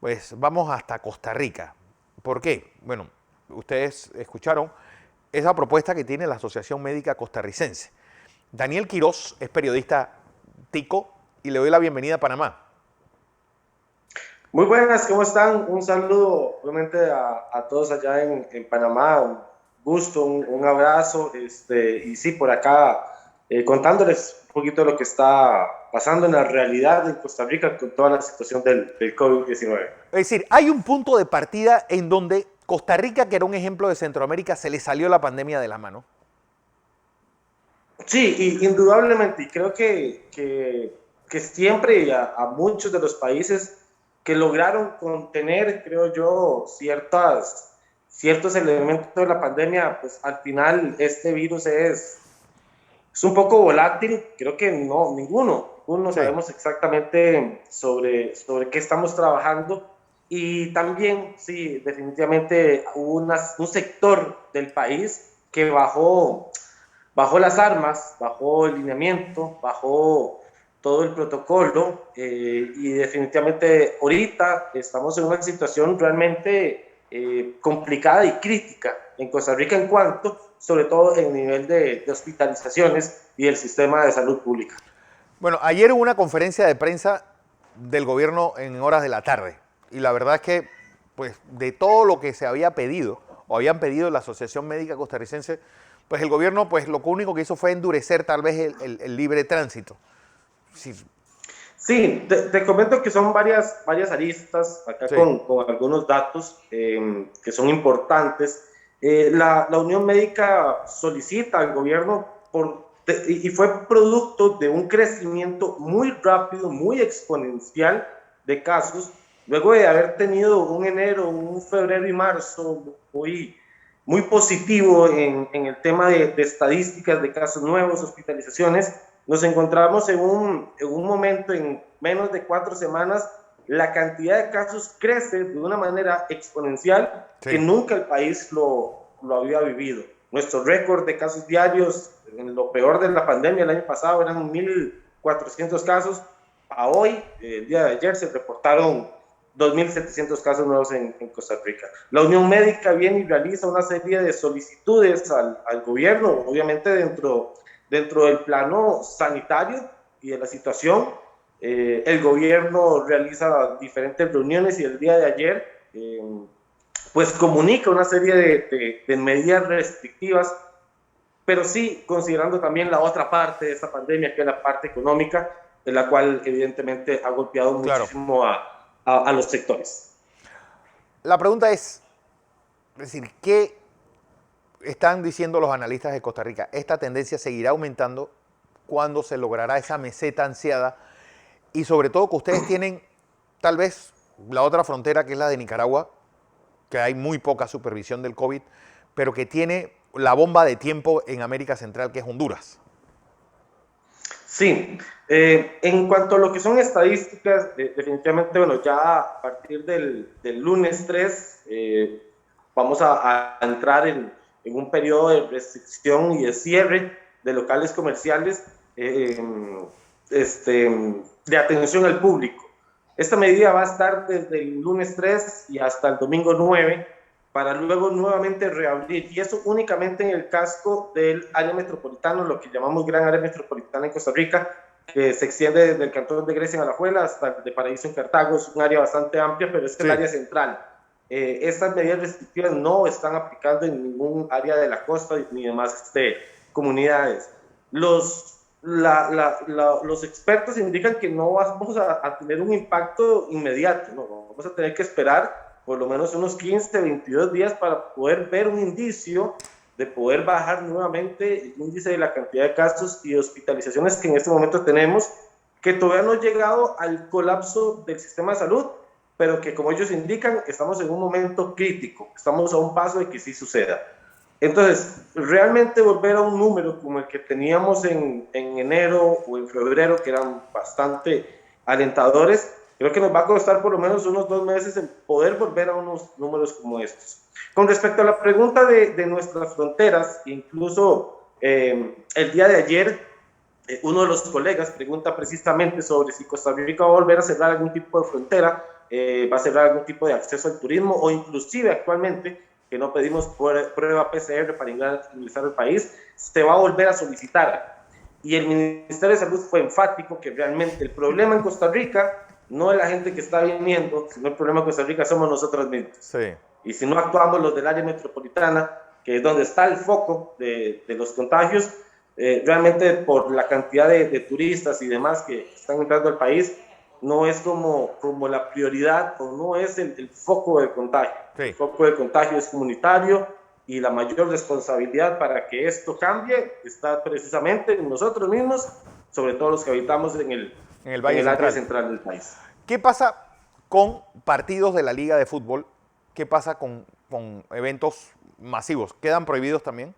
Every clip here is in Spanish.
pues vamos hasta Costa Rica. ¿Por qué? Bueno, ustedes escucharon esa propuesta que tiene la Asociación Médica Costarricense. Daniel Quiroz es periodista tico y le doy la bienvenida a Panamá. Muy buenas, ¿cómo están? Un saludo obviamente a todos allá en Panamá, un gusto, un abrazo, y sí, por acá contándoles un poquito de lo que está pasando en la realidad en Costa Rica con toda la situación del COVID-19. Es decir, hay un punto de partida en donde Costa Rica, que era un ejemplo de Centroamérica, se le salió la pandemia de la mano. Sí, y indudablemente, y creo que siempre a muchos de los países que lograron contener, creo yo, ciertos elementos de la pandemia, pues al final este virus es un poco volátil. Creo que no, ninguno Sí. sabemos exactamente sobre qué estamos trabajando. Y también, sí, definitivamente hubo un sector del país que bajó las armas, bajó el lineamiento, bajó todo el protocolo, y definitivamente ahorita estamos en una situación realmente complicada y crítica en Costa Rica en cuanto, sobre todo, en el nivel de hospitalizaciones y el sistema de salud pública. Bueno, ayer hubo una conferencia de prensa del gobierno en horas de la tarde y la verdad es que, pues, de todo lo que se había pedido o habían pedido la Asociación Médica Costarricense, pues el gobierno, pues lo único que hizo fue endurecer tal vez el libre tránsito. Sí, Sí, te comento que son varias aristas acá sí, con algunos datos que son importantes. La Unión Médica solicita al gobierno y fue producto de un crecimiento muy rápido, muy exponencial de casos, luego de haber tenido un enero, un febrero y marzo muy positivo en el tema de estadísticas de casos nuevos, hospitalizaciones. Nos encontramos en un momento, en menos de 4 semanas, la cantidad de casos crece de una manera exponencial que sí. nunca el país lo había vivido. Nuestro récord de casos diarios, en lo peor de la pandemia el año pasado, eran 1.400 casos. A hoy, el día de ayer, se reportaron 2.700 casos nuevos en Costa Rica. La Unión Médica viene y realiza una serie de solicitudes al gobierno, obviamente dentro del plano sanitario y de la situación. El gobierno realiza diferentes reuniones y el día de ayer pues comunica una serie de medidas restrictivas, pero sí considerando también la otra parte de esta pandemia, que es la parte económica, de la cual evidentemente ha golpeado Claro. muchísimo a los sectores. La pregunta es decir, ¿qué están diciendo los analistas de Costa Rica? ¿Esta tendencia seguirá aumentando? ¿Cuándo se logrará esa meseta ansiada? Y sobre todo que ustedes tienen tal vez la otra frontera que es la de Nicaragua, que hay muy poca supervisión del COVID, pero que tiene la bomba de tiempo en América Central, que es Honduras. Sí, en cuanto a lo que son estadísticas, definitivamente, bueno, ya a partir del lunes 3 vamos a entrar en un periodo de restricción y de cierre de locales comerciales, de atención al público. Esta medida va a estar desde el lunes 3 y hasta el domingo 9, para luego nuevamente reabrir, y eso únicamente en el casco del área metropolitana, lo que llamamos Gran Área Metropolitana en Costa Rica, que se extiende desde el cantón de Grecia en Alajuela hasta el de Paraíso en Cartago. Es un área bastante amplia, pero es el Sí. área central. Estas medidas restrictivas no están aplicando en ningún área de la costa ni demás comunidades. Los expertos indican que no vamos a tener un impacto inmediato, no, vamos a tener que esperar por lo menos unos 15, 22 días para poder ver un indicio de poder bajar nuevamente el índice de la cantidad de casos y hospitalizaciones que en este momento tenemos, que todavía no ha llegado al colapso del sistema de salud, pero que, como ellos indican, estamos en un momento crítico, estamos a un paso de que sí suceda. Entonces, realmente volver a un número como el que teníamos en enero o en febrero, que eran bastante alentadores, creo que nos va a costar por lo menos unos 2 meses en poder volver a unos números como estos. Con respecto a la pregunta de nuestras fronteras, incluso el día de ayer, uno de los colegas pregunta precisamente sobre si Costa Rica va a volver a cerrar algún tipo de frontera. va a cerrar algún tipo de acceso al turismo, o inclusive actualmente, que no pedimos prueba PCR para ingresar al país, se va a volver a solicitar. Y el Ministerio de Salud fue enfático que realmente el problema en Costa Rica no es la gente que está viniendo, sino el problema en Costa Rica somos nosotros mismos. Sí. Y si no actuamos los del área metropolitana, que es donde está el foco de los contagios, realmente por la cantidad de turistas y demás que están entrando al país, no es como la prioridad o no es el foco del contagio. Sí. El foco del contagio es comunitario y la mayor responsabilidad para que esto cambie está precisamente en nosotros mismos, sobre todo los que habitamos en el área central del país. ¿Qué pasa con partidos de la Liga de Fútbol? ¿Qué pasa con eventos masivos? ¿Quedan prohibidos también?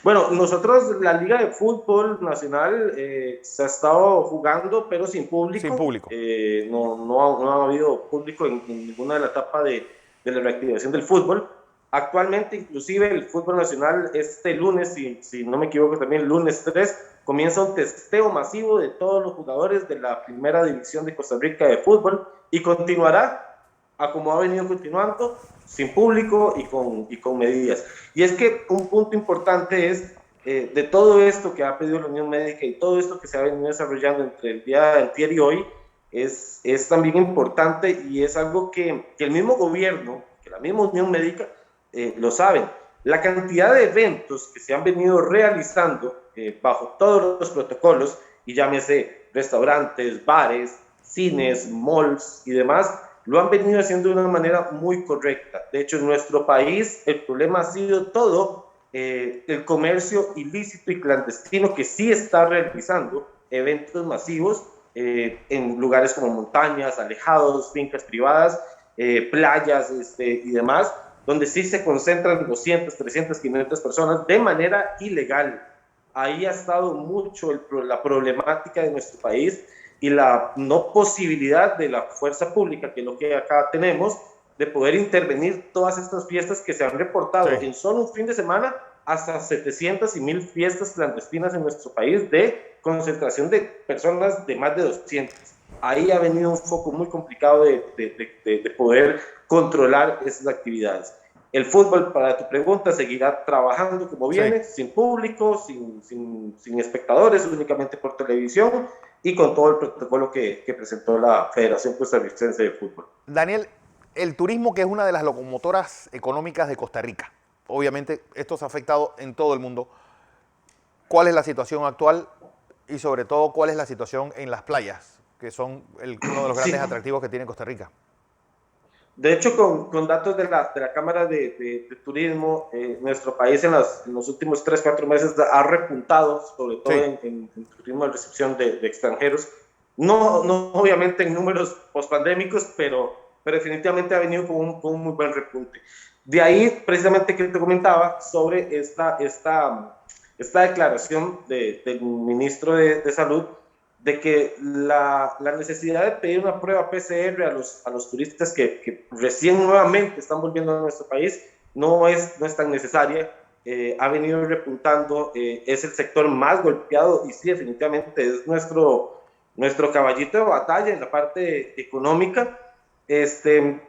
Bueno, nosotros, la Liga de Fútbol Nacional se ha estado jugando, pero sin público. Sin público. No ha habido público en ninguna de la etapa de la reactivación del fútbol. Actualmente, inclusive, el fútbol nacional este lunes, si no me equivoco también, lunes 3, comienza un testeo masivo de todos los jugadores de la primera división de Costa Rica de fútbol y continuará a como ha venido continuando, sin público y con medidas. Y es que un punto importante es, de todo esto que ha pedido la Unión Médica y todo esto que se ha venido desarrollando entre el día de antier y hoy, es también importante y es algo que el mismo gobierno, que la misma Unión Médica, lo saben. La cantidad de eventos que se han venido realizando bajo todos los protocolos, y llámese restaurantes, bares, cines, malls y demás, lo han venido haciendo de una manera muy correcta. De hecho, en nuestro país el problema ha sido todo el comercio ilícito y clandestino que sí está realizando eventos masivos en lugares como montañas, alejados, fincas privadas, playas y demás, donde sí se concentran 200, 300, 500 personas de manera ilegal. Ahí ha estado mucho la problemática de nuestro país y la no posibilidad de la fuerza pública, que es lo que acá tenemos, de poder intervenir todas estas fiestas que se han reportado en solo un fin de semana, hasta 700 y 1000 fiestas clandestinas en nuestro país de concentración de personas de más de 200. Ahí ha venido un foco muy complicado de poder controlar esas actividades. El fútbol, para tu pregunta, seguirá trabajando como viene, sin público, sin espectadores, únicamente por televisión y con todo el protocolo que presentó la Federación Costarricense de Fútbol. Daniel, el turismo, que es una de las locomotoras económicas de Costa Rica, obviamente esto se ha afectado en todo el mundo. ¿Cuál es la situación actual y sobre todo cuál es la situación en las playas, que son uno de los grandes atractivos que tiene Costa Rica? De hecho, con datos de la Cámara de Turismo, nuestro país en los últimos 3-4 meses ha repuntado, sobre todo en turismo de recepción de extranjeros. No obviamente en números pospandémicos, pero definitivamente ha venido con un muy buen repunte. De ahí, precisamente, que te comentaba sobre esta declaración del ministro de Salud, de que la necesidad de pedir una prueba PCR a los turistas que recién nuevamente están volviendo a nuestro país no es tan necesaria. Ha venido repuntando, es el sector más golpeado y sí, definitivamente es nuestro caballito de batalla en la parte económica.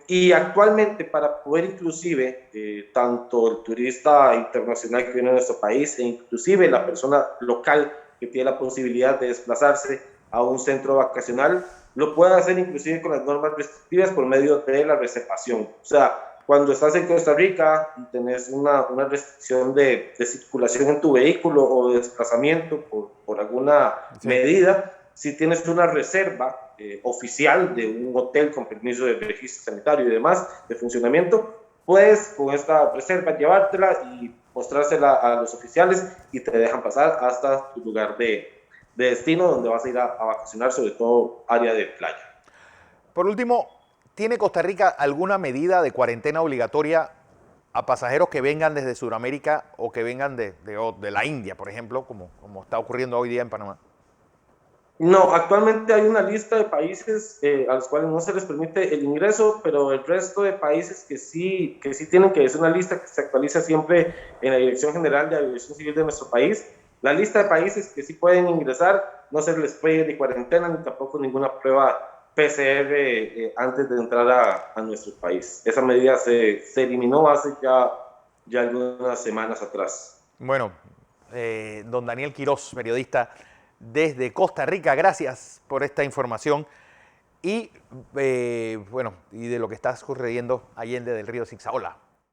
Y actualmente, para poder inclusive tanto el turista internacional que viene a nuestro país e inclusive la persona local que tiene la posibilidad de desplazarse a un centro vacacional, lo puede hacer inclusive con las normas restrictivas por medio de la reservación. O sea, cuando estás en Costa Rica y tenés una restricción de circulación en tu vehículo o de desplazamiento por alguna medida, si tienes una reserva oficial de un hotel con permiso de registro sanitario y demás, de funcionamiento, puedes con esta reserva llevártela y mostrársela a los oficiales y te dejan pasar hasta tu lugar de destino donde vas a ir a vacacionar, sobre todo área de playa. Por último, ¿tiene Costa Rica alguna medida de cuarentena obligatoria a pasajeros que vengan desde Sudamérica o que vengan de la India, por ejemplo, como está ocurriendo hoy día en Panamá? No, actualmente hay una lista de países a los cuales no se les permite el ingreso, pero el resto de países que sí tienen, que es una lista que se actualiza siempre en la Dirección General de Aviación Civil de nuestro país. La lista de países que sí pueden ingresar, no se les puede ni cuarentena ni tampoco ninguna prueba PCR antes de entrar a nuestro país. Esa medida se eliminó hace ya algunas semanas atrás. Bueno, don Daniel Quiroz, periodista desde Costa Rica, gracias por esta información y, bueno, y de lo que está sucediendo allende del río Zigzaola.